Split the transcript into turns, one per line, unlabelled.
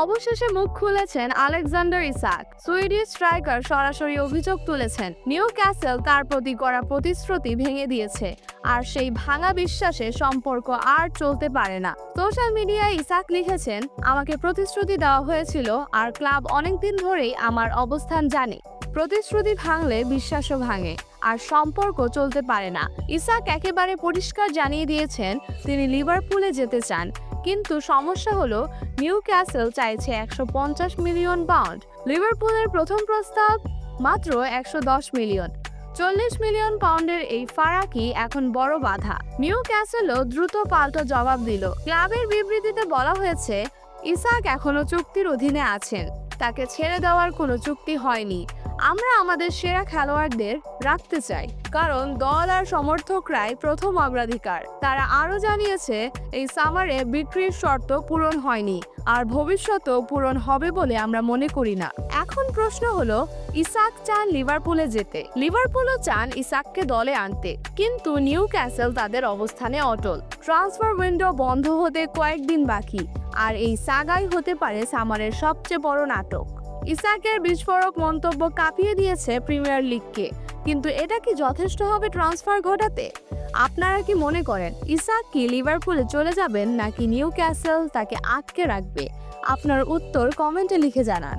অবশেষে মুখ খুলেছেন আলেকজান্ডার ইসাক। সুইডিশ স্ট্রাইকার সরাসরি অভিযোগ তুলেছেন নিউক্যাসল তার প্রতি করা প্রতিশ্রুতি ভেঙে দিয়েছে, আর সেই ভাঙা বিশ্বাসে সম্পর্ক আর চলতে পারে না। সোশ্যাল মিডিয়ায় ইসাক লিখেছেন, আমাকে প্রতিশ্রুতি দেওয়া হয়েছিল আর ক্লাব অনেকদিন ধরেই আমার অবস্থান জানে। প্রতিশ্রুতি ভাঙলে বিশ্বাসও ভাঙে, আর সম্পর্ক চলতে পারে না। ইসাক একেবারে পরিষ্কার জানিয়ে দিয়েছেন তিনি লিভারপুলে যেতে চান, কিন্তু সমস্যা হলো নিউক্যাসল চাইছে 150 মিলিয়ন পাউন্ড। লিভারপুলের প্রথম প্রস্তাব মাত্র 110 মিলিয়ন। 40 মিলিয়ন পাউন্ডের এই ফারাকই এখন বড় বাধা। নিউক্যাসলও দ্রুত পাল্টা জবাব দিল। ক্লাবের বিবৃতিতে বলা হয়েছে, ইসাক এখনো চুক্তির অধীনে আছেন, তাকে ছেড়ে দেওয়ার কোনো চুক্তি হয়নি। আমরা আমাদের সেরা খেলোয়াড়দের রাখতে চাই, কারণ দল আর সমর্থকরাই প্রথম অগ্রাধিকার। তারা আরও জানিয়েছে এই সামারে বিক্রির শর্ত পূরণ হয়নি, আর ভবিষ্যতেও পূরণ হবে বলে আমরা মনে করি না। এখন প্রশ্ন হলো, ইসাক চান লিভারপুলে যেতে, লিভারপুলও চান ইসাককে দলে আনতে, কিন্তু নিউক্যাসল তাদের অবস্থানে অটল। ট্রান্সফার উইন্ডো বন্ধ হতে কয়েকদিন বাকি, আর এই সাগাই হতে পারে সামারের সবচেয়ে বড় নাটক। ইসাকের বিস্ফোরক মন্তব্য কাঁপিয়ে দিয়েছে প্রিমিয়ার লিগকে, কিন্তু এটা কি যথেষ্ট হবে ট্রান্সফার ঘটাতে? আপনারা কি মনে করেন ইসাক কি লিভারপুলে চলে যাবেন, নাকি নিউক্যাসল তাকে আটকে রাখবে? আপনার উত্তর কমেন্টে লিখে জানান।